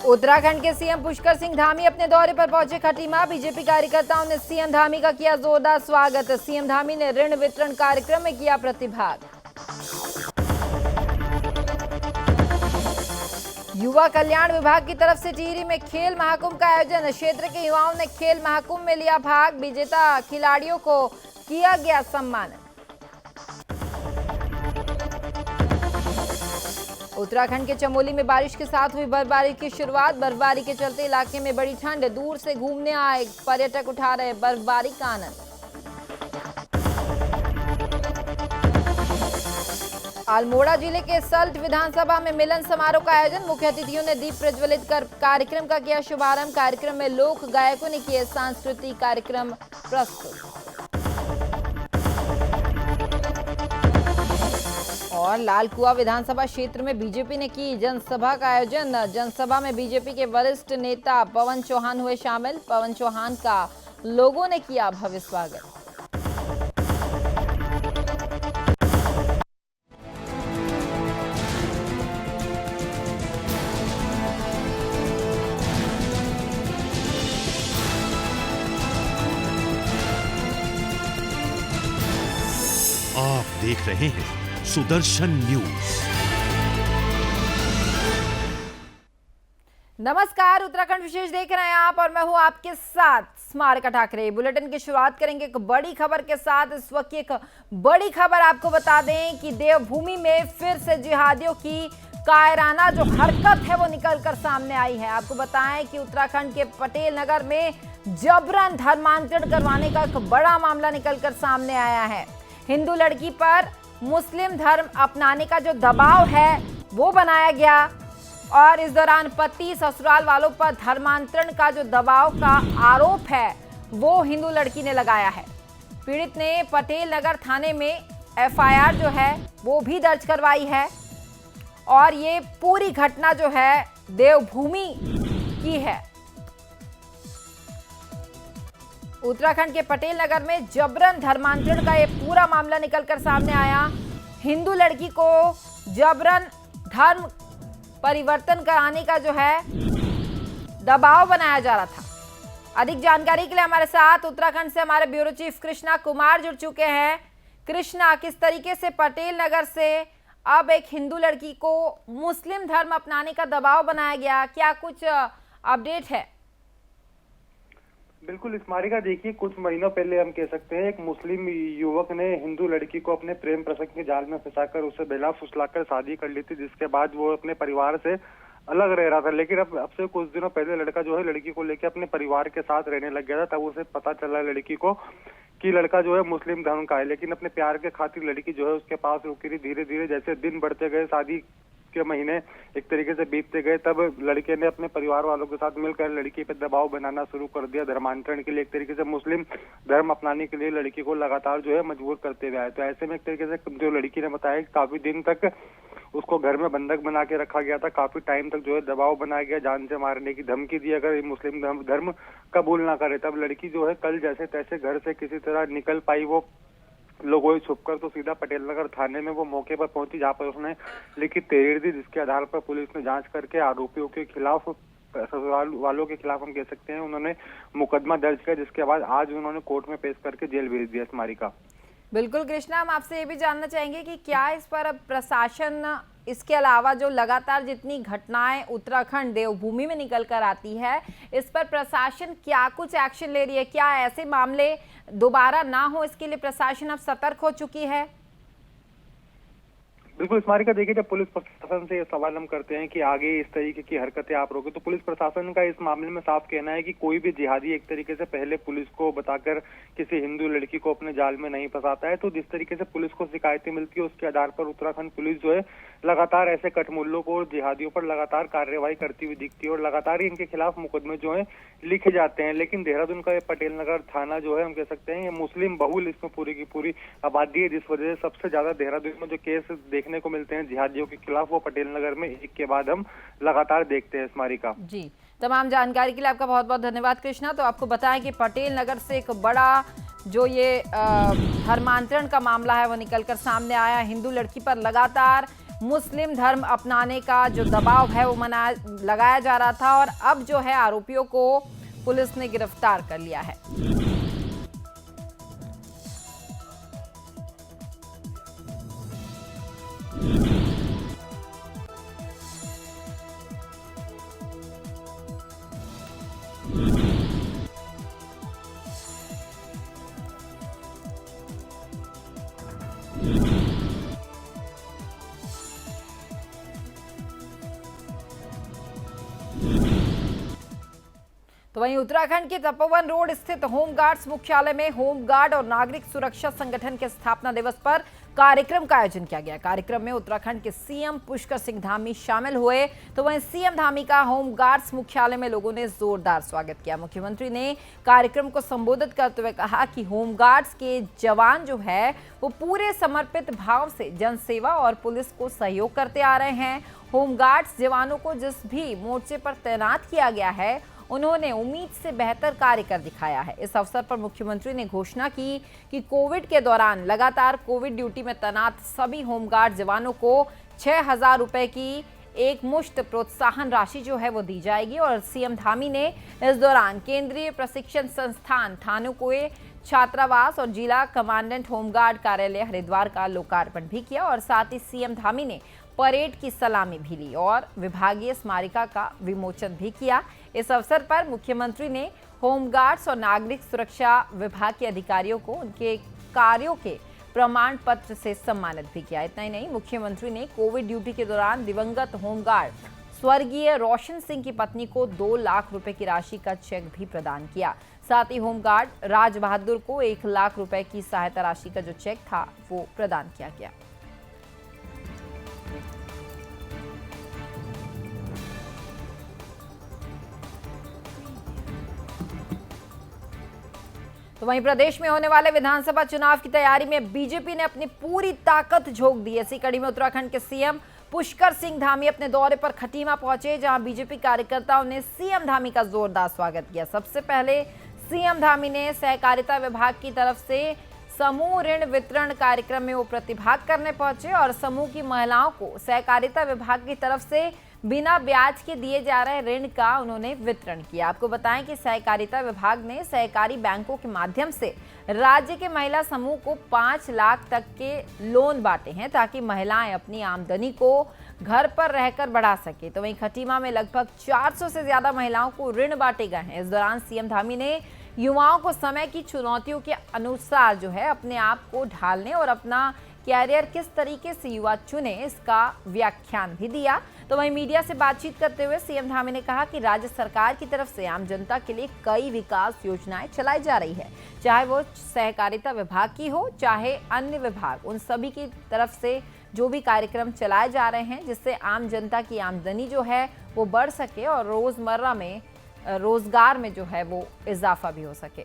उत्तराखंड के सीएम पुष्कर सिंह धामी अपने दौरे पर पहुंचे खटीमा। बीजेपी कार्यकर्ताओं ने सीएम धामी का किया जोरदार स्वागत। सीएम धामी ने ऋण वितरण कार्यक्रम में किया प्रतिभाग। युवा कल्याण विभाग की तरफ से टिहरी में खेल महाकुंभ का आयोजन। क्षेत्र के युवाओं ने खेल महाकुंभ में लिया भाग। विजेता खिलाड़ियों को किया गया सम्मानित। उत्तराखंड के चमोली में बारिश के साथ हुई बर्फबारी की शुरुआत। बर्फबारी के चलते इलाके में बड़ी ठंड। दूर से घूमने आए पर्यटक उठा रहे बर्फबारी का आनंद। अल्मोड़ा जिले के सल्ट विधानसभा में मिलन समारोह का आयोजन। मुख्य अतिथियों ने दीप प्रज्वलित कर कार्यक्रम का किया शुभारंभ। कार्यक्रम में लोक गायकों ने किए सांस्कृतिक कार्यक्रम प्रस्तुत। और लालकुआ विधानसभा क्षेत्र में बीजेपी ने की जनसभा का आयोजन। जनसभा में बीजेपी के वरिष्ठ नेता पवन चौहान हुए शामिल। पवन चौहान का लोगों ने किया भव्य स्वागत। आप देख रहे हैं सुदर्शन न्यूज। नमस्कार, उत्तराखंड विशेष देख रहे हैं आप और मैं हूं आपके साथ स्मारका ठाकरे। बुलेटिन की शुरुआत करेंगे एक बड़ी खबर के साथ। इस वक्त एक बड़ी खबर आपको बता दें कि देवभूमि में फिर से जिहादियों की कायराना जो हरकत है वो निकलकर सामने आई है। आपको बताएं कि उत्तराखंड के पटेल नगर में जबरन धर्मांतरण करवाने का एक बड़ा मामला निकलकर सामने आया है। हिंदू लड़की पर मुस्लिम धर्म अपनाने का जो दबाव है वो बनाया गया और इस दौरान पति ससुराल वालों पर धर्मांतरण का जो दबाव का आरोप है वो हिंदू लड़की ने लगाया है। पीड़ित ने पटेल नगर थाने में एफआईआर जो है वो भी दर्ज करवाई है और ये पूरी घटना जो है देवभूमि की है। उत्तराखंड के पटेल नगर में जबरन धर्मांतरण का ये पूरा मामला निकलकर सामने आया। हिंदू लड़की को जबरन धर्म परिवर्तन कराने का जो है दबाव बनाया जा रहा था। अधिक जानकारी के लिए हमारे साथ उत्तराखंड से हमारे ब्यूरो चीफ कृष्णा कुमार जुड़ चुके हैं। कृष्णा, किस तरीके से पटेल नगर से अब एक हिंदू लड़की को मुस्लिम धर्म अपनाने का दबाव बनाया गया, क्या कुछ अपडेट है? बिल्कुल स्मारिका, देखिए कुछ महीनों पहले हम कह सकते हैं एक मुस्लिम युवक ने हिंदू लड़की को अपने प्रेम प्रसंग के जाल में फंसाकर उसे बेला फुसलाकर शादी कर ली थी, जिसके बाद वो अपने परिवार से अलग रह रहा था। लेकिन अब से कुछ दिनों पहले लड़का जो है लड़की को लेकर अपने परिवार के साथ रहने लग गया था। तब उसे पता चला लड़की को कि लड़का जो है मुस्लिम धर्म का है, लेकिन अपने प्यार के खातिर लड़की जो है उसके पास रुकी रही। धीरे धीरे जैसे दिन बढ़ते गए, शादी के महीने एक तरीके से बीतते गए, तब लड़के ने अपने परिवार वालों के साथ मिलकर लड़की पर दबाव बनाना शुरू कर दिया धर्मांतरण के लिए। एक तरीके से मुस्लिम धर्म अपनाने के लिए लड़की को लगातार जो है मजबूर करते हुए आए। तो ऐसे में एक तरीके से जो लड़की ने बताया कि काफी दिन तक उसको घर में बंधक बना के रखा गया था। काफी टाइम तक जो है दबाव बनाया गया, जान से मारने की धमकी दी अगर मुस्लिम धर्म कबूल ना करे। तब लड़की जो है कल जैसे तैसे घर से किसी तरह निकल पाई। वो लोगों छुपकर तो सीधा पटेल नगर थाने में वो मौके पर पहुंची, जहां पर उसने लिखित तहरीर दी, जिसके आधार पर पुलिस ने जांच करके आरोपियों के खिलाफ, ससुराल वालों के खिलाफ हम कह सकते हैं, उन्होंने मुकदमा दर्ज किया, जिसके बाद आज उन्होंने कोर्ट में पेश करके जेल भेज दिया। स्मारिका, बिल्कुल कृष्णा, हम आपसे ये भी जानना चाहेंगे कि क्या इस पर अब प्रशासन, इसके अलावा जो लगातार जितनी घटनाएं उत्तराखंड देवभूमि में निकल कर आती है, इस पर प्रशासन क्या कुछ एक्शन ले रही है? क्या ऐसे मामले दोबारा ना हो इसके लिए प्रशासन अब सतर्क हो चुकी है? बिल्कुल स्मारिका, देखिए जब पुलिस प्रशासन से ये सवाल हम करते हैं कि आगे इस तरीके की हरकतें आप रोके, तो पुलिस प्रशासन का इस मामले में साफ कहना है कि कोई भी जिहादी एक तरीके से पहले पुलिस को बताकर किसी हिंदू लड़की को अपने जाल में नहीं फंसाता है। तो जिस तरीके से पुलिस को शिकायतें मिलती है उसके आधार पर उत्तराखंड पुलिस जो है लगातार ऐसे कटमुल्लों को और जिहादियों पर लगातार कार्रवाई करती हुई दिखती है और लगातार ही इनके खिलाफ मुकदमे जो है लिखे जाते हैं। लेकिन देहरादून का ये पटेल नगर थाना जो है हम कह सकते हैं ये मुस्लिम बहुल इसमें पूरी की पूरी आबादी है, जिस वजह से सबसे ज्यादा देहरादून में जो केस देखने को मिलते हैं जिहादियों के खिलाफ वो पटेल नगर में एक के बाद हम लगातार देखते हैं। स्मारिका जी, तमाम जानकारी के लिए आपका बहुत बहुत धन्यवाद कृष्णा। तो आपको बताएं कि पटेल नगर से एक बड़ा जो ये धर्मांतरण का मामला है वो निकलकर सामने आया। हिंदू लड़की पर लगातार मुस्लिम धर्म अपनाने का जो दबाव है वो लगाया जा रहा था और अब जो है आरोपियों को पुलिस ने गिरफ्तार कर लिया है। तो वहीं उत्तराखंड के तपोवन रोड स्थित होमगार्ड्स मुख्यालय में होमगार्ड और नागरिक सुरक्षा संगठन के स्थापना दिवस पर कार्यक्रम का आयोजन किया गया। कार्यक्रम में उत्तराखंड के सीएम पुष्कर सिंह धामी शामिल हुए। तो वहीं सीएम धामी का होमगार्ड्स मुख्यालय में लोगों ने जोरदार स्वागत किया। मुख्यमंत्री ने कार्यक्रम को संबोधित करते हुए कहा कि होमगार्ड्स के जवान जो है वो पूरे समर्पित भाव से जनसेवा और पुलिस को सहयोग करते आ रहे हैं। होमगार्ड्स जवानों को जिस भी मोर्चे पर तैनात किया गया है उन्होंने उम्मीद से बेहतर कार्य कर दिखाया है। इस अवसर पर मुख्यमंत्री ने घोषणा की कि कोविड के दौरान लगातार कोविड ड्यूटी में तैनात सभी होमगार्ड जवानों को 6,000 रुपए की एक मुश्त प्रोत्साहन राशि जो है वो दी जाएगी। और सीएम धामी ने इस दौरान केंद्रीय प्रशिक्षण संस्थान थानों को छात्रावास और जिला कमांडेंट होमगार्ड कार्यालय हरिद्वार का लोकार्पण भी किया और साथ ही सीएम धामी ने परेड की सलामी भी ली और विभागीय स्मारिका का विमोचन भी किया। इस अवसर पर मुख्यमंत्री ने होमगार्ड्स और नागरिक सुरक्षा विभाग के अधिकारियों को उनके कार्यों के प्रमाण पत्र से सम्मानित भी किया। इतना ही नहीं, मुख्यमंत्री ने कोविड ड्यूटी के दौरान दिवंगत होमगार्ड स्वर्गीय रोशन सिंह की पत्नी को 2 लाख रुपए की राशि का चेक भी प्रदान किया। साथ ही होमगार्ड राज बहादुर को 1 लाख रुपए की सहायता राशि का जो चेक था वो प्रदान किया गया। तो वहीं प्रदेश में होने वाले विधानसभा चुनाव की तैयारी में बीजेपी ने अपनी पूरी ताकत झोंक दी। इसी कड़ी में उत्तराखंड के सीएम पुष्कर सिंह धामी अपने दौरे पर खटीमा पहुंचे, जहां बीजेपी कार्यकर्ताओं ने सीएम धामी का जोरदार स्वागत किया। सबसे पहले सीएम धामी ने सहकारिता विभाग की तरफ से समूह ऋण वितरण कार्यक्रम में वो प्रतिभाग करने पहुंचे और समूह की महिलाओं को सहकारिता विभाग की तरफ से बिना ब्याज के दिए जा रहे ऋण का उन्होंने वितरण किया। आपको बताएं कि सहकारिता विभाग ने सहकारी बैंकों के माध्यम से राज्य के महिला समूह को 5 लाख तक के लोन बांटे हैं ताकि महिलाएं अपनी आमदनी को घर पर रहकर बढ़ा सके। तो वहीं खटीमा में लगभग 400 से ज्यादा महिलाओं को ऋण बांटे गए हैं। इस दौरान सीएम धामी ने युवाओं को समय की चुनौतियों के अनुसार जो है अपने आप को ढालने और अपना कैरियर किस तरीके से युवा चुने इसका व्याख्यान भी दिया। तो वहीं मीडिया से बातचीत करते हुए सीएम धामी ने कहा कि राज्य सरकार की तरफ से आम जनता के लिए कई विकास योजनाएं चलाई जा रही है, चाहे वो सहकारिता विभाग की हो चाहे अन्य विभाग, उन सभी की तरफ से जो भी कार्यक्रम चलाए जा रहे हैं जिससे आम जनता की आमदनी जो है वो बढ़ सके और रोजमर्रा में रोजगार में जो है वो इजाफा भी हो सके।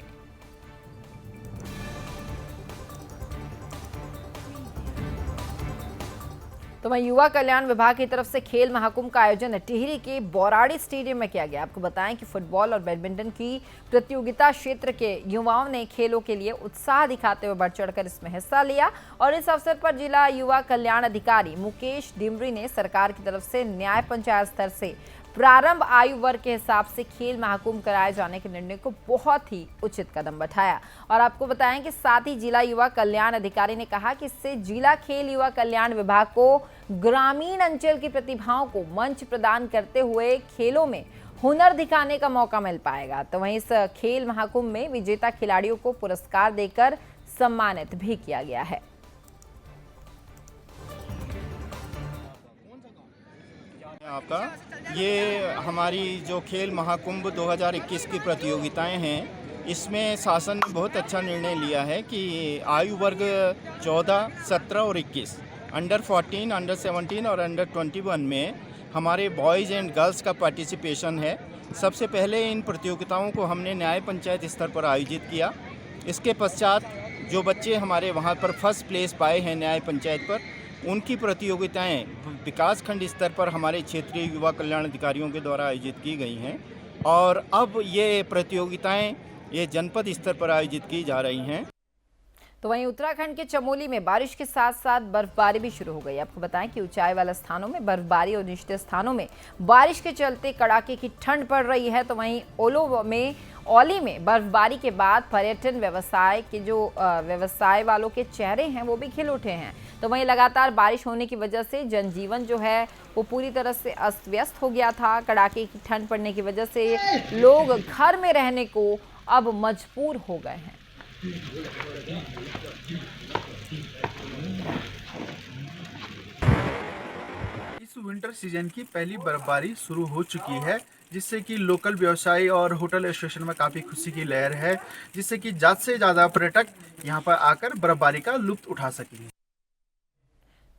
तो वहीं युवा कल्याण विभाग की तरफ से खेल महाकुंभ का आयोजन टिहरी के बौराड़ी स्टेडियम में किया गया। आपको बताएं कि फुटबॉल और बैडमिंटन की प्रतियोगिता क्षेत्र के युवाओं ने खेलों के लिए उत्साह दिखाते हुए बढ़ चढ़कर इसमें हिस्सा लिया और इस अवसर पर जिला युवा कल्याण अधिकारी मुकेश डिमरी ने सरकार की तरफ से न्याय पंचायत स्तर से प्रारंभ आयु वर्ग के हिसाब से खेल महाकुंभ कराए जाने के निर्णय को बहुत ही उचित कदम बैठाया। और आपको बताएं कि साथ ही जिला युवा कल्याण अधिकारी ने कहा कि इससे जिला खेल युवा कल्याण विभाग को ग्रामीण अंचल की प्रतिभाओं को मंच प्रदान करते हुए खेलों में हुनर दिखाने का मौका मिल पाएगा। तो वहीं इस खेल महाकुंभ में विजेता खिलाड़ियों को पुरस्कार देकर सम्मानित भी किया गया है। आपका ये हमारी जो खेल महाकुंभ 2021 की प्रतियोगिताएं हैं, इसमें शासन ने बहुत अच्छा निर्णय लिया है कि आयु वर्ग 14, 17 और 21, अंडर 14, अंडर 17 और अंडर 21 में हमारे बॉयज़ एंड गर्ल्स का पार्टिसिपेशन है। सबसे पहले इन प्रतियोगिताओं को हमने न्याय पंचायत स्तर पर आयोजित किया। इसके पश्चात जो बच्चे हमारे वहाँ पर फर्स्ट प्लेस पाए हैं न्याय पंचायत पर, उनकी प्रतियोगिताएं विकास खंड स्तर पर हमारे क्षेत्रीय युवा कल्याण अधिकारियों के द्वारा आयोजित की गई हैं और अब ये प्रतियोगिताएं ये जनपद स्तर पर आयोजित की जा रही हैं। तो वहीं उत्तराखंड के चमोली में बारिश के साथ साथ बर्फबारी भी शुरू हो गई। आपको बताएं कि ऊंचाई वाले स्थानों में बर्फबारी और निचले स्थानों में बारिश के चलते कड़ाके की ठंड पड़ रही है। तो वहीं औली में बर्फबारी के बाद पर्यटन व्यवसाय के जो व्यवसाय वालों के चेहरे हैं वो भी खिल उठे हैं। तो वहीं लगातार बारिश होने की वजह से जनजीवन जो है वो पूरी तरह से अस्त व्यस्त हो गया था। कड़ाके की ठंड पड़ने की वजह से लोग घर में रहने को अब मजबूर हो गए हैं। इस विंटर सीजन की पहली बर्फबारी शुरू हो चुकी है, जिससे कि लोकल व्यवसायी और होटल स्टेशन में काफ़ी खुशी की लहर है, जिससे कि ज़्यादा से ज़्यादा पर्यटक यहां पर आकर बर्फबारी का लुत्फ उठा सकेंगे।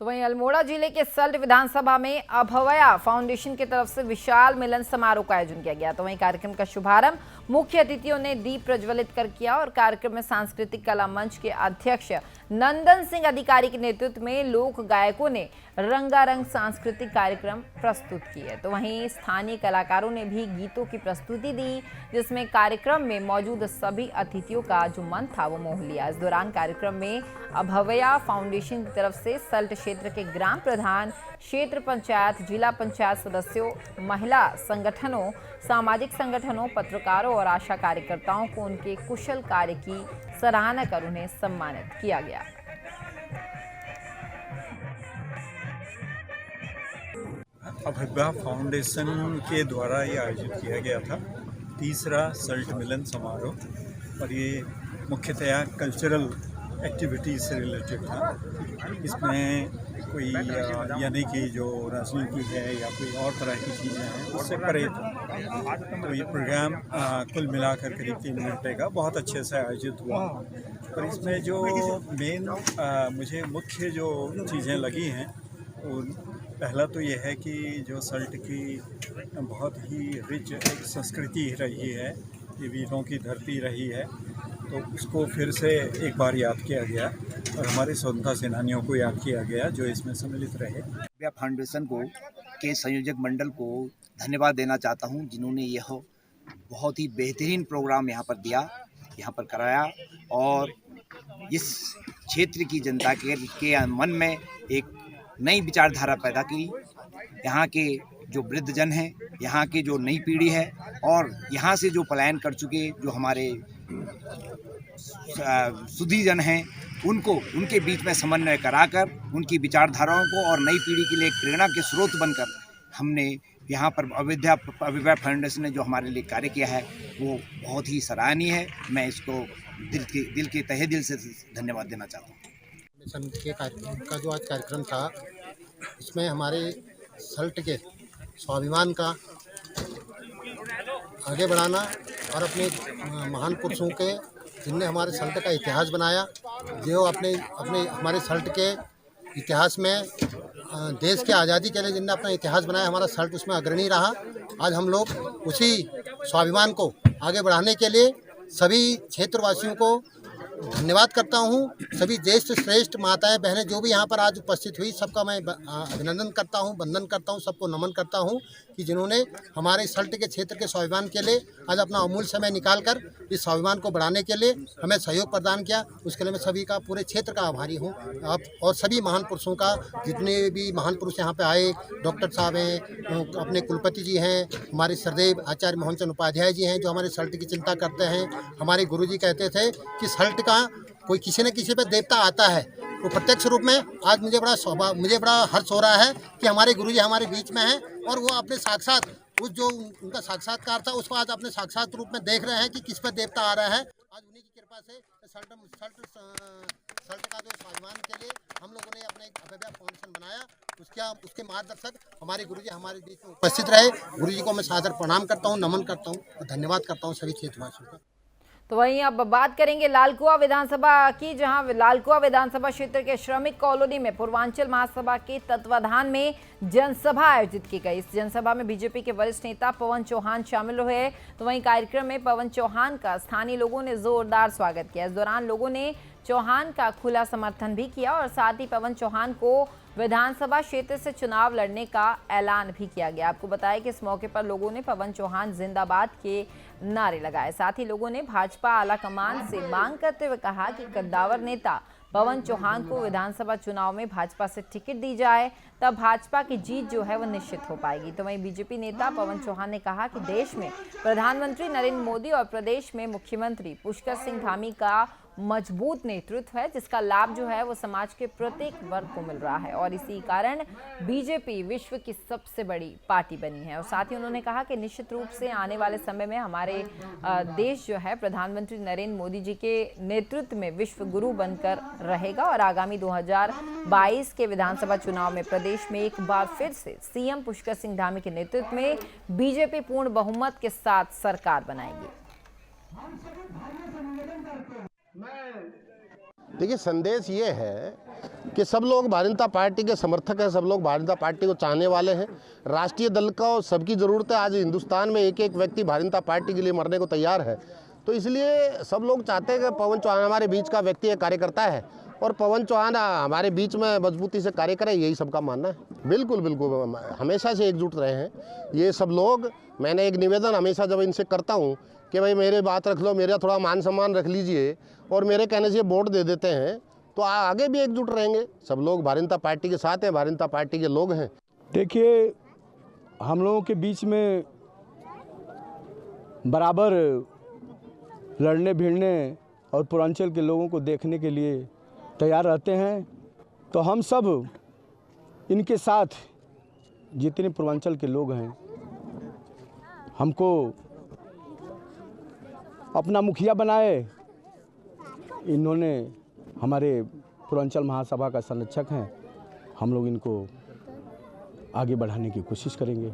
तो वहीं अल्मोड़ा जिले के सल्ट विधानसभा में अभवया फाउंडेशन की तरफ से विशाल मिलन समारोह का आयोजन किया गया। तो वहीं कार्यक्रम का शुभारंभ मुख्य अतिथियों ने दीप प्रज्वलित कर किया और कार्यक्रम में सांस्कृतिक कला मंच के अध्यक्ष नंदन सिंह अधिकारी के नेतृत्व में लोक गायकों ने रंगारंग सांस्कृतिक कार्यक्रम प्रस्तुत किए। तो वहीं स्थानीय कलाकारों ने भी गीतों की प्रस्तुति दी, जिसमें कार्यक्रम में मौजूद सभी अतिथियों का जो मन था वो मोह लिया। इस दौरान कार्यक्रम में अभवया फाउंडेशन की तरफ से सल्ट क्षेत्र के ग्राम प्रधान, क्षेत्र पंचायत, जिला पंचायत सदस्यों, महिला संगठनों, सामाजिक संगठनों, पत्रकारों और आशा कार्यकर्ताओं को उनके कुशल कार्य की सराहना कर उन्हें सम्मानित किया गया। अभव्या फाउंडेशन के द्वारा ये आयोजित किया गया था, तीसरा सल्ट मिलन समारोह, और ये मुख्यतया कल्चरल एक्टिविटीज़ से रिलेटेड था। इसमें कोई यानी कि जो राजनीति है या कोई और तरह की चीज़ें हैं उससे परे था। तो ये प्रोग्राम कुल मिलाकर करीब 3 घंटे का बहुत अच्छे से आयोजित हुआ। और इसमें जो मेन मुझे मुख्य जो चीज़ें लगी हैं, पहला तो ये है कि जो सल्ट की बहुत ही रिच एक संस्कृति रही है, ये वीरों की धरती रही है, तो उसको फिर से एक बार याद किया गया और हमारे स्वतंत्रता सेनानियों को याद किया गया जो इसमें सम्मिलित रहे। अभव्या फाउंडेशन को के संयोजक मंडल को धन्यवाद देना चाहता हूं, जिन्होंने यह बहुत ही बेहतरीन प्रोग्राम यहाँ पर दिया, यहाँ पर कराया और इस क्षेत्र की जनता के मन में एक नई विचारधारा पैदा की। यहाँ के जो वृद्धजन हैं, यहाँ की जो नई पीढ़ी है और यहाँ से जो पलायन कर चुके जो हमारे सुधीजन हैं, उनको उनके बीच में समन्वय कराकर उनकी विचारधाराओं को और नई पीढ़ी के लिए एक प्रेरणा के स्रोत बनकर हमने यहाँ पर अभव्या फाउंडेशन ने जो हमारे लिए कार्य किया है वो बहुत ही सराहनीय है। मैं इसको दिल के तहे दिल से धन्यवाद देना चाहता हूँ। फाउंडेशन के कार्यक्रम का जो आज कार्यक्रम था, इसमें हमारे सल्ट के स्वाभिमान का आगे बढ़ाना और अपने महान पुरुषों के जिनने हमारे सल्ट का इतिहास बनाया, जो अपने हमारे सल्ट के इतिहास में देश के आज़ादी के लिए जिनने अपना इतिहास बनाया, हमारा सल्ट उसमें अग्रणी रहा। आज हम लोग उसी स्वाभिमान को आगे बढ़ाने के लिए सभी क्षेत्रवासियों को धन्यवाद करता हूँ। सभी ज्येष्ठ श्रेष्ठ माताएं बहनें जो भी यहाँ पर आज उपस्थित हुई, सबका मैं अभिनंदन करता हूँ, वंदन करता हूँ, सबको नमन करता हूँ कि जिन्होंने हमारे सल्ट के क्षेत्र के स्वाभिमान के लिए आज अपना अमूल्य समय निकालकर इस स्वाभिमान को बढ़ाने के लिए हमें सहयोग प्रदान किया। उसके लिए मैं सभी का, पूरे क्षेत्र का आभारी हूँ। आप और सभी महान पुरुषों का, जितने भी महान पुरुष यहाँ पे आए, डॉक्टर साहब हैं, अपने कुलपति जी हैं, हमारे सरदेव आचार्य मोहन चंद उपाध्याय जी हैं जो हमारे सल्ट की चिंता करते हैं। हमारे गुरु जी कहते थे कि सल्ट का कोई किसी न किसी पे देवता आता है, वो प्रत्यक्ष रूप में आज मुझे बड़ा हर्ष हो रहा है कि हमारे गुरुजी हमारे बीच में हैं और वो अपने साक्षात उस जो उनका साक्षात्कार था उसको आज अपने साक्षात रूप में देख रहे हैं कि किस पर देवता आ रहा है। आज उन्हीं की कृपा से सल्ट का जो स्वाभिमान के लिए हम लोगों ने अपना एक अभव्या फाउंडेशन बनाया, उसके मार्गदर्शक हमारे गुरुजी हमारे बीच में उपस्थित रहे। गुरुजी को मैं सादर प्रणाम करता हूँ, नमन करता हूँ और धन्यवाद करता हूँ सभी क्षेत्रवासियों का। तो वहीं अब बात करेंगे लालकुआ विधानसभा की, जहां लालकुआ विधानसभा क्षेत्र के श्रमिक कॉलोनी में पूर्वांचल महासभा के तत्वाधान में जनसभा आयोजित की गई। इस जनसभा में बीजेपी के वरिष्ठ नेता पवन चौहान शामिल हुए। तो वहीं कार्यक्रम में पवन चौहान का स्थानीय लोगों ने जोरदार स्वागत किया। इस दौरान लोगों ने चौहान का खुला समर्थन भी किया और साथ ही पवन चौहान को विधानसभा क्षेत्र से चुनाव लड़ने का ऐलान भी किया गया। आपको बताया कि इस मौके पर लोगों ने पवन चौहान जिंदाबाद के नारे लगाए। साथ ही लोगों ने भाजपा आला कमान से मांग करते हुए कहा कि कद्दावर नेता पवन चौहान को विधानसभा चुनाव में भाजपा से टिकट दी जाए, तब भाजपा की जीत जो है वो निश्चित हो पाएगी। तो वहीं बीजेपी नेता पवन चौहान ने कहा कि देश में प्रधानमंत्री नरेंद्र मोदी और प्रदेश में मुख्यमंत्री पुष्कर सिंह धामी का मजबूत नेतृत्व है, जिसका लाभ जो है वो समाज के प्रत्येक वर्ग को मिल रहा है और इसी कारण बीजेपी विश्व की सबसे बड़ी पार्टी बनी है। और साथ ही उन्होंने कहा कि निश्चित रूप से आने वाले समय में हमारे देश जो है प्रधानमंत्री नरेंद्र मोदी जी के नेतृत्व में विश्व गुरु बनकर रहेगा और आगामी 2022 के विधानसभा चुनाव में प्रदेश में एक बार फिर से सीएम पुष्कर सिंह धामी के नेतृत्व में बीजेपी पूर्ण बहुमत के साथ सरकार बनाएगी। देखिए, संदेश ये है कि सब लोग भारतीय जनता पार्टी के समर्थक हैं, सब लोग भारतीय जनता पार्टी को चाहने वाले हैं। राष्ट्रीय दल को सबकी ज़रूरत है। आज हिंदुस्तान में एक एक व्यक्ति भारतीय जनता पार्टी के लिए मरने को तैयार है, तो इसलिए सब लोग चाहते हैं कि पवन चौहान हमारे बीच का व्यक्ति है, कार्यकर्ता है और पवन चौहान हमारे बीच में मजबूती से कार्य करे, यही सबका मानना है। बिल्कुल बिल्कुल, हमेशा से एकजुट रहे हैं ये सब लोग। मैंने एक निवेदन हमेशा जब इनसे करता हूँ कि भाई मेरे बात रख लो, मेरा थोड़ा मान सम्मान रख लीजिए और मेरे कहने से वोट दे देते हैं, तो आगे भी एकजुट रहेंगे। सब लोग भारतीय जनता पार्टी के साथ हैं, भारतीय जनता पार्टी के लोग हैं। देखिए, हम लोगों के बीच में बराबर लड़ने भिड़ने और पूर्वांचल के लोगों को देखने के लिए तैयार रहते हैं, तो हम सब इनके साथ जितने पूर्वांचल के लोग हैं, हमको अपना मुखिया बनाए। इन्होंने हमारे पूर्वांचल महासभा का संरक्षक हैं, हम लोग इनको आगे बढ़ाने की कोशिश करेंगे।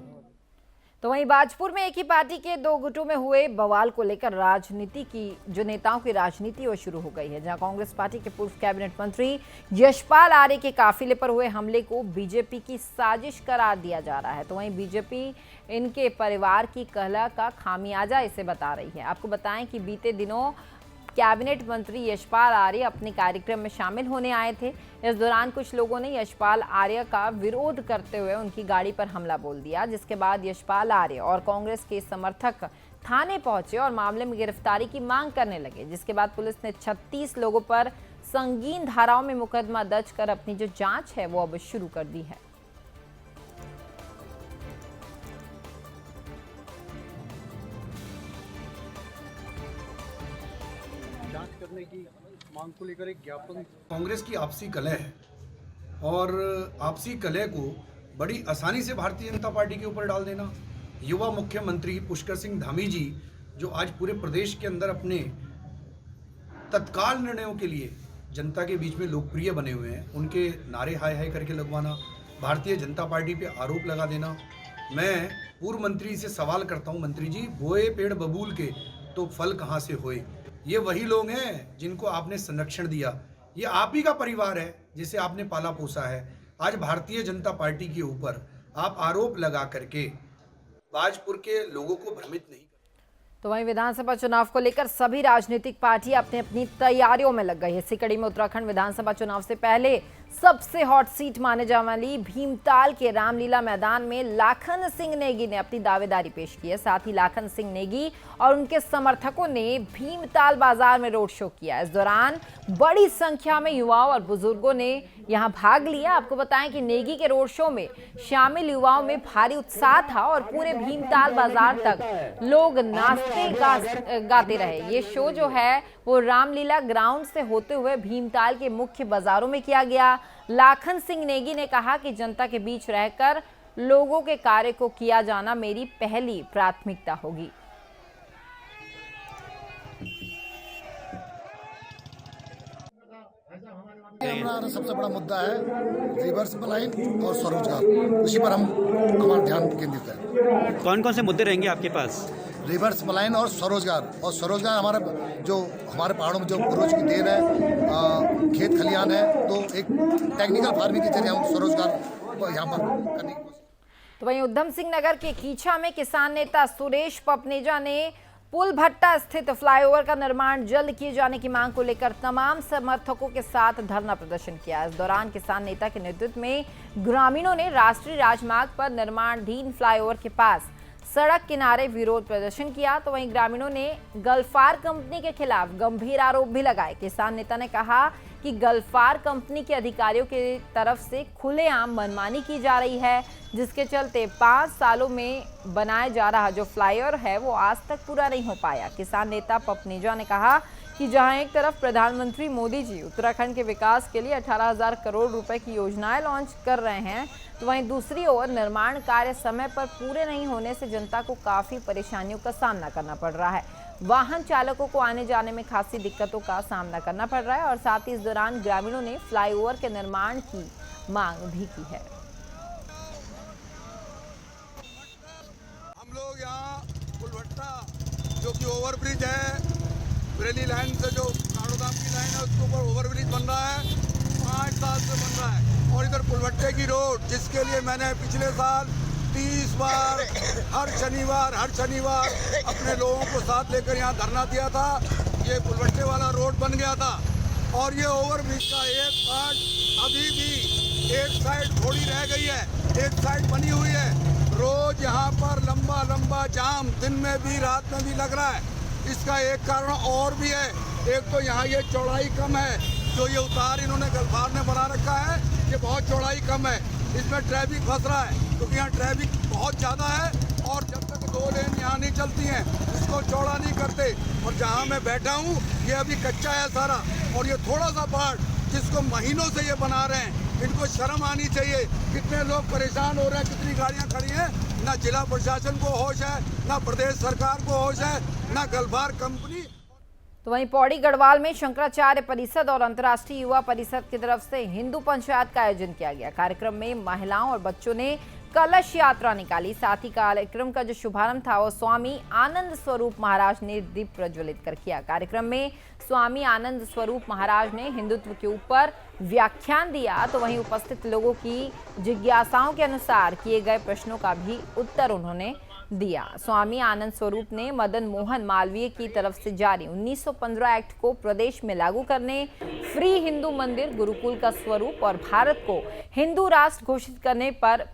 तो वहीं बाजपुर में एक ही पार्टी के दो गुटों में हुए बवाल को लेकर राजनीति की जो नेताओं की राजनीति वो शुरू हो गई है, जहां कांग्रेस पार्टी के पूर्व कैबिनेट मंत्री यशपाल आर्य के काफिले पर हुए हमले को बीजेपी की साजिश करार दिया जा रहा है। तो वहीं बीजेपी इनके परिवार की कहला का खामियाजा इसे बता रही है। आपको बताएं कि बीते दिनों कैबिनेट मंत्री यशपाल आर्य अपने कार्यक्रम में शामिल होने आए थे। इस दौरान कुछ लोगों ने यशपाल आर्य का विरोध करते हुए उनकी गाड़ी पर हमला बोल दिया, जिसके बाद यशपाल आर्य और कांग्रेस के समर्थक थाने पहुंचे और मामले में गिरफ्तारी की मांग करने लगे, जिसके बाद पुलिस ने 36 लोगों पर संगीन धाराओं में मुकदमा दर्ज कर अपनी जो जांच है वो अब शुरू कर दी है। करने की मांग को लेकर एक ज्ञापन। कांग्रेस की आपसी कलह है और आपसी कलह को बड़ी आसानी से भारतीय जनता पार्टी के ऊपर डाल देना। युवा मुख्यमंत्री पुष्कर सिंह धामी जी, जो आज पूरे प्रदेश के अंदर अपने तत्काल निर्णयों के लिए जनता के बीच में लोकप्रिय बने हुए हैं, उनके नारे हाय हाय करके लगवाना, भारतीय जनता पार्टी पे आरोप लगा देना। मैं पूर्व मंत्री से सवाल करता हूं, मंत्री जी, बोए पेड़ बबूल के तो फल कहां से होए? ये वही लोग हैं जिनको आपने संरक्षण दिया, ये आप ही का परिवार है जिसे आपने पाला पोसा है। आज भारतीय जनता पार्टी के ऊपर आप आरोप लगा करके बाजपुर के लोगों को भ्रमित नहीं। तो वहीं विधानसभा चुनाव को लेकर सभी राजनीतिक पार्टियां अपनी अपनी तैयारियों में लग गई है। इसी कड़ी में उत्तराखंड विधानसभा चुनाव से पहले सबसे हॉट सीट माने जाने वाली भीमताल के रामलीला मैदान में लाखन सिंह नेगी ने अपनी दावेदारी पेश की है। साथ ही लाखन सिंह नेगी और उनके समर्थकों ने भीमताल बाजार में रोड शो किया। इस दौरान बड़ी संख्या में युवाओं और बुजुर्गों ने यहां भाग लिया। आपको बताएं कि नेगी के रोड शो में शामिल युवाओं में भारी उत्साह था और पूरे भीमताल बाजार तक लोग नाचते गाते रहे। ये शो जो है वो रामलीला ग्राउंड से होते हुए भीमताल के मुख्य बाजारों में किया गया। लाखन सिंह नेगी ने कहा कि जनता के बीच रहकर लोगों के कार्य को किया जाना मेरी पहली प्राथमिकता होगी। हमारा सबसे बड़ा मुद्दा है रिवर्स लाइन और स्वरोजगार, उसी पर हमारा ध्यान केंद्रित है। कौन कौन से मुद्दे रहेंगे आपके पास? रिवर्स लाइन और स्वरोजगार हमारा जो हमारे पहाड़ों में जो पूर्वज की देन है, खेत खलियान है, तो एक टेक्निकल फार्मिंग के जरिए हम स्वरोजगार यहाँ पर करने की। तो वहीं उधम सिंह नगर के कीछा में किसान नेता सुरेश पपनेजा ने पुल भट्टा स्थित फ्लाईओवर का निर्माण जल्द किए जाने की मांग को लेकर तमाम समर्थकों के साथ धरना प्रदर्शन किया। इस दौरान किसान नेता के नेतृत्व में ग्रामीणों ने राष्ट्रीय राजमार्ग पर निर्माणाधीन फ्लाईओवर के पास सड़क किनारे विरोध प्रदर्शन किया। तो वहीं ग्रामीणों ने गल्फार कंपनी के खिलाफ गंभीर आरोप भी लगाए। किसान नेता ने कहा कि गल्फार कंपनी के अधिकारियों की तरफ से खुलेआम मनमानी की जा रही है, जिसके चलते 5 सालों में बनाया जा रहा जो फ्लाईओवर है वो आज तक पूरा नहीं हो पाया। किसान नेता पपनेजा ने कहा कि जहां एक तरफ प्रधानमंत्री मोदी जी उत्तराखंड के विकास के लिए 18,000 करोड़ रुपए की योजनाएं लॉन्च कर रहे हैं, तो वहीं दूसरी ओर निर्माण कार्य समय पर पूरे नहीं होने से जनता को काफी परेशानियों का सामना करना पड़ रहा है। वाहन चालकों को आने जाने में खासी दिक्कतों का सामना करना पड़ रहा है और साथ ही इस दौरान ग्रामीणों ने फ्लाईओवर के निर्माण की मांग भी की है। हम लोग यहाँ पुल भट्टा जो कि ओवरब्रिज है, बरेली लाइन से जो नाड़ोदाम की लाइन है उसके ऊपर ओवरब्रिज बन रहा है, 5 साल से बन रहा है। और इधर पुलभट्टे की रोड जिसके लिए मैंने पिछले साल 30 बार हर शनिवार अपने लोगों को साथ लेकर यहाँ धरना दिया था। ये पुलभट्टे वाला रोड बन गया था और ये ओवरब्रिज का एक पार्ट अभी भी एक साइड थोड़ी रह गई है, एक साइड बनी हुई है। रोज यहाँ पर लंबा जाम दिन में भी रात में भी लग रहा है। इसका एक कारण और भी है। एक तो यहाँ ये चौड़ाई कम है, जो ये उतार इन्होंने गल्फार ने बना रखा है, ये बहुत चौड़ाई कम है, इसमें ट्रैफिक फंस रहा है क्योंकि यहाँ ट्रैफिक बहुत ज़्यादा है और जब तक 2 लेन यहाँ नहीं चलती हैं इसको चौड़ा नहीं करते। और जहाँ मैं बैठा हूँ ये अभी कच्चा है सारा, और ये थोड़ा सा पार्ट जिसको महीनों से ये बना रहे हैं, इनको शर्म आनी चाहिए। कितने लोग परेशान हो रहे हैं, कितनी गाड़ियाँ खड़ी हैं, ना जिला प्रशासन को होश है, ना प्रदेश सरकार को होश है, ना गल्फार कंपनी। तो वहीं पौड़ी गढ़वाल में शंकराचार्य परिषद और अंतर्राष्ट्रीय युवा परिषद की तरफ से हिंदू पंचायत का आयोजन किया गया। कार्यक्रम में महिलाओं और बच्चों ने कलश यात्रा निकाली। साथ ही कार्यक्रम का जो शुभारंभ था वो स्वामी आनंद स्वरूप महाराज ने दीप प्रज्वलित कर किया। कार्यक्रम में स्वामी आनंद स्वरूप महाराज ने हिंदुत्व के ऊपर व्याख्यान दिया। तो वहीं उपस्थित लोगों की जिज्ञासाओं के अनुसार किए गए प्रश्नों का भी उत्तर उन्होंने दिया। स्वामी आनंद स्वरूप ने मदन मोहन मालवीय की तरफ से जारी 1915 एक्ट को प्रदेश में लागू करने, फ्री हिंदू मंदिर गुरुकुल का स्वरूप और भारत को हिंदू राष्ट्र घोषित करने पर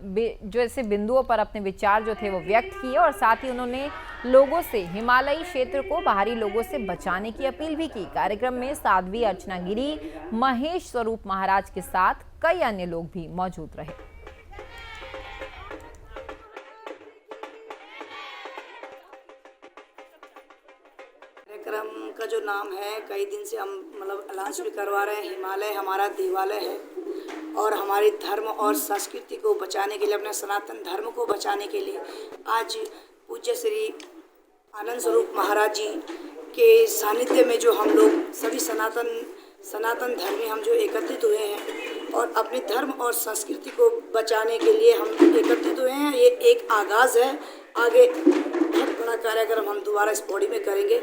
जैसे बिंदुओं पर अपने विचार जो थे वो व्यक्त किए। और साथ ही उन्होंने लोगों से हिमालयी क्षेत्र को बाहरी लोगों से बचाने की अपील भी की। कार्यक्रम में साध्वी अर्चना गिरी, महेश स्वरूप महाराज के साथ कई अन्य लोग भी मौजूद रहे। कार्यक्रम का जो नाम है, कई दिन से हम अनाउंस भी करवा रहे हैं, हिमालय हमारा देवालय है। और हमारे धर्म और संस्कृति को बचाने के लिए, अपने सनातन धर्म को बचाने के लिए आज पूज्य श्री आनंद स्वरूप महाराज जी के सानिध्य में जो हम लोग सभी सनातन धर्मी हम जो एकत्रित हुए हैं और अपने धर्म और संस्कृति को बचाने के लिए हम एकत्रित हुए हैं। ये एक आगाज़ है, आगे बहुत बड़ा कार्यक्रम हम दोबारा इस पौड़ी में करेंगे।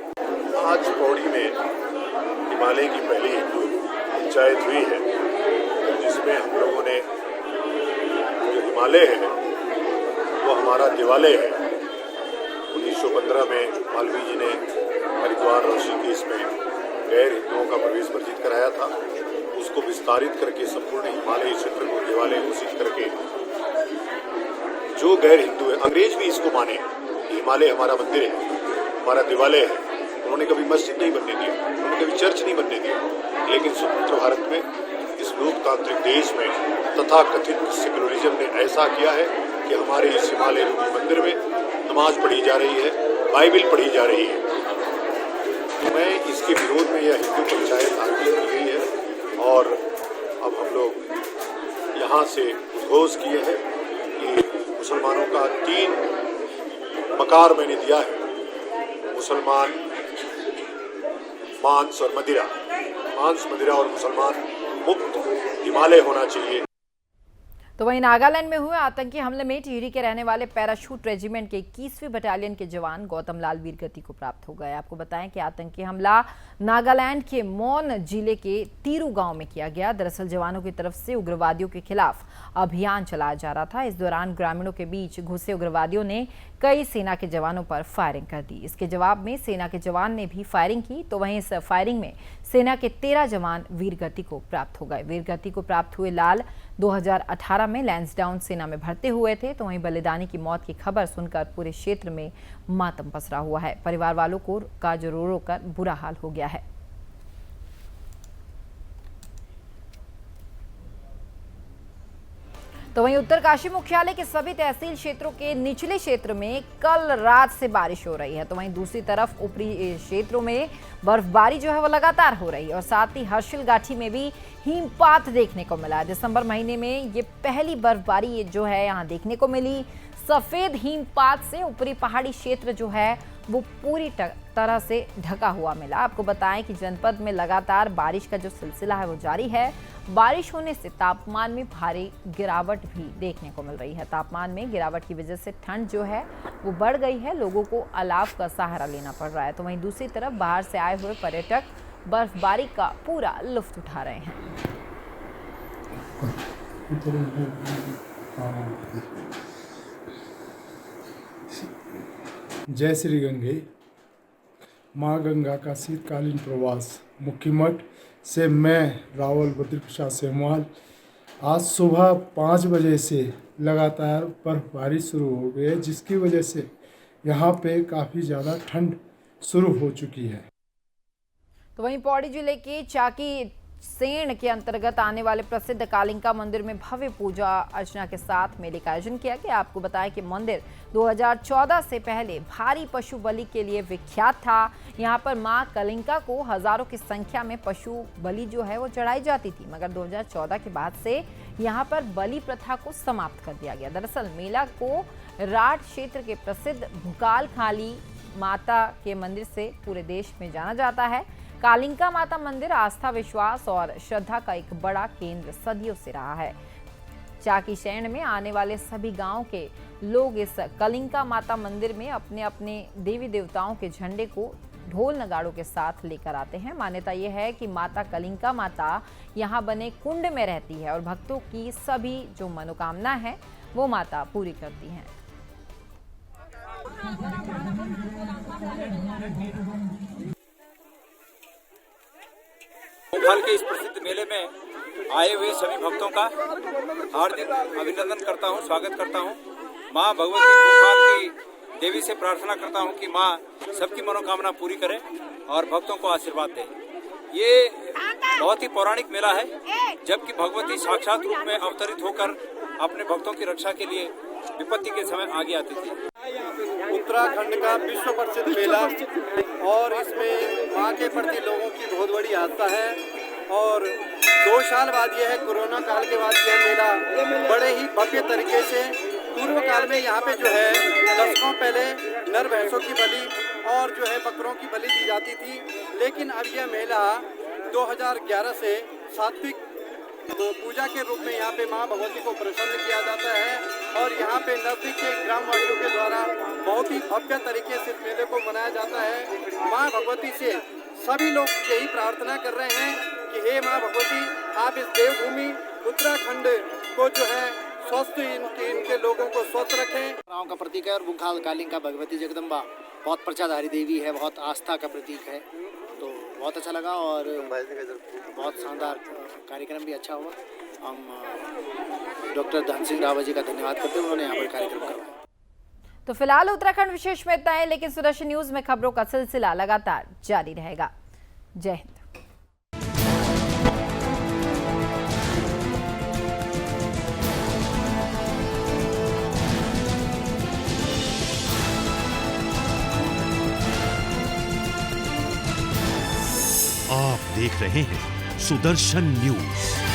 आज पौड़ी में हिमालय की पहली हिंदू पंचायत हुई है, जिसमें हम लोगों ने जो हिमालय है वो हमारा देवालय है। 1915 में मालवीय जी ने हरिद्वार ऋषिकेश में गैर हिंदुओं का प्रवेश वर्जित कराया था। उसको विस्तारित करके संपूर्ण हिमालय क्षेत्र को देवालय घोषित करके जो गैर हिंदू है, अंग्रेज भी इसको माने कि हिमालय हमारा मंदिर है, हमारा देवालय है। उन्होंने कभी मस्जिद नहीं बनने दिया, उन्होंने कभी चर्च नहीं बनने दिया। लेकिन स्वतंत्र भारत में, इस लोकतांत्रिक देश में तथाकथित सेक्युलरिज्म ने ऐसा किया है कि हमारे इस हिमालय रूपी मंदिर में नमाज पढ़ी जा रही है, बाइबल पढ़ी जा रही है। मैं इसके विरोध में यह हिंदू पंचायत आरंभित की गई है और अब हम लोग यहाँ से उद्घोष किए हैं कि मुसलमानों का 3 मकार मैंने दिया है, मुसलमान, मांस और मदिरा। मांस, मदिरा और मुसलमान मुक्त हिमालय होना चाहिए। तो वहीं नागालैंड में हुए आतंकी हमले में टिहरी के रहने वाले पैराशूट रेजिमेंट के 21वीं बटालियन के जवान गौतम लाल वीरगति को प्राप्त हो गए। आपको बताएं कि आतंकी हमला नागालैंड के मौन जिले के तीरू गांव में किया गया। दरअसल जवानों की तरफ से उग्रवादियों के खिलाफ अभियान चलाया जा रहा था। इस दौरान ग्रामीणों के बीच घुसे उग्रवादियों ने कई सेना के जवानों पर फायरिंग कर दी। इसके जवाब में सेना के जवान ने भी फायरिंग की, तो वहीं इस फायरिंग में सेना के 13 जवान वीरगति को प्राप्त हो गए। वीरगति को प्राप्त हुए लाल 2018 में लैंसडाउन सेना में भर्ती हुए थे। तो वहीं बलिदानी की मौत की खबर सुनकर पूरे क्षेत्र में मातम पसरा हुआ है। परिवार वालों को रो रो कर बुरा हाल हो गया है। तो वहीं उत्तरकाशी मुख्यालय के सभी तहसील क्षेत्रों के निचले क्षेत्र में कल रात से बारिश हो रही है। तो वहीं दूसरी तरफ ऊपरी क्षेत्रों में बर्फबारी जो है वो लगातार हो रही है और साथ ही हर्षिल घाटी में भी हिमपात देखने को मिला। दिसंबर महीने में ये पहली बर्फबारी जो है यहाँ देखने को मिली। सफेद हिमपात से ऊपरी पहाड़ी क्षेत्र जो है वो पूरी तरह से ढका हुआ मिला। आपको बताएं कि जनपद में लगातार बारिश का जो सिलसिला है वो जारी है। बारिश होने से तापमान में भारी गिरावट भी देखने को मिल रही है। तापमान में गिरावट की वजह से ठंड जो है वो बढ़ गई है। लोगों को अलाव का सहारा लेना पड़ रहा है। तो वहीं दूसरी तरफ बाहर से आए हुए पर्यटक बर्फबारी का पूरा लुत्फ उठा रहे हैं। जय श्री गंगे। माँ गंगा का शीतकालीन प्रवास मुखी मठ से मैं रावल बद्री प्रसाद सेमवाल आज सुबह 5 बजे से लगातार बर्फबारी शुरू हो गई है, जिसकी वजह से यहाँ पे काफ़ी ज़्यादा ठंड शुरू हो चुकी है। तो वहीं पौड़ी जिले के चाकी सेण के अंतर्गत आने वाले प्रसिद्ध कालिंका मंदिर में भव्य पूजा अर्चना के साथ मेले का आयोजन किया गया। आपको बताएं कि मंदिर 2014 से पहले भारी पशु बलि के लिए विख्यात था। यहां पर मां कलिंका को हजारों की संख्या में पशु बलि जो है वो चढ़ाई जाती थी, मगर 2014 के बाद से यहां पर बलि प्रथा को समाप्त कर दिया गया। दरअसल मेला को राठ क्षेत्र के प्रसिद्ध भुकाल खाली माता के मंदिर से पूरे देश में जाना जाता है। कालिंका माता मंदिर आस्था, विश्वास और श्रद्धा का एक बड़ा केंद्र सदियों से रहा है। चाकी शैण में आने वाले सभी गांव के लोग इस कालिंका माता मंदिर में अपने अपने देवी देवताओं के झंडे को ढोल नगाड़ों के साथ लेकर आते हैं। मान्यता यह है कि माता कालिंका माता यहाँ बने कुंड में रहती है और भक्तों की सभी जो मनोकामना है वो माता पूरी करती हैं। भोपाल के इस प्रसिद्ध मेले में आए हुए सभी भक्तों का हार्दिक अभिनंदन करता हूं, स्वागत करता हूं। मां भगवती भोपाल की देवी से प्रार्थना करता हूं कि मां सबकी मनोकामना पूरी करे और भक्तों को आशीर्वाद दे। ये बहुत ही पौराणिक मेला है, जबकि भगवती साक्षात रूप में अवतरित होकर अपने भक्तों की रक्षा के लिए विपत्ति के समय आगे आती थी। उत्तराखंड का विश्व प्रसिद्ध मेला और इसमें मां के प्रति लोगों की बहुत बड़ी आस्था है और 2 साल बाद यह है, कोरोना काल के बाद यह मेला बड़े ही भव्य तरीके से, पूर्व काल में यहाँ पे जो है दशकों पहले नर भैंसों की बलि और जो है बकरों की बलि दी जाती थी, लेकिन अब यह मेला 2011 से सात्विक पूजा के रूप में यहाँ पे माँ भगवती को प्रसन्न किया जाता है और यहाँ पे नजदीक के ग्रामवासियों के द्वारा बहुत ही भव्य तरीके से इस मेले को मनाया जाता है। माँ भगवती से सभी लोग यही प्रार्थना कर रहे हैं कि हे माँ भगवती, आप इस देवभूमि उत्तराखंड को जो है स्वस्थ, इनके लोगों को स्वस्थ रखें। राव का प्रतीक है और भूखाल कालिंका भगवती जगदम्बा बहुत प्रचाधारी देवी है, बहुत आस्था का प्रतीक है। तो बहुत अच्छा लगा और बहुत शानदार कार्यक्रम भी अच्छा हुआ। हम डॉक्टर धन सिंह रावत जी का धन्यवाद करते हैं, उन्होंने यहाँ पर कार्यक्रम करवाया। तो फिलहाल उत्तराखंड विशेष में इतना है, लेकिन सुदर्शन न्यूज में खबरों का सिलसिला लगातार जारी रहेगा। जय हिंद। आप देख रहे हैं सुदर्शन न्यूज।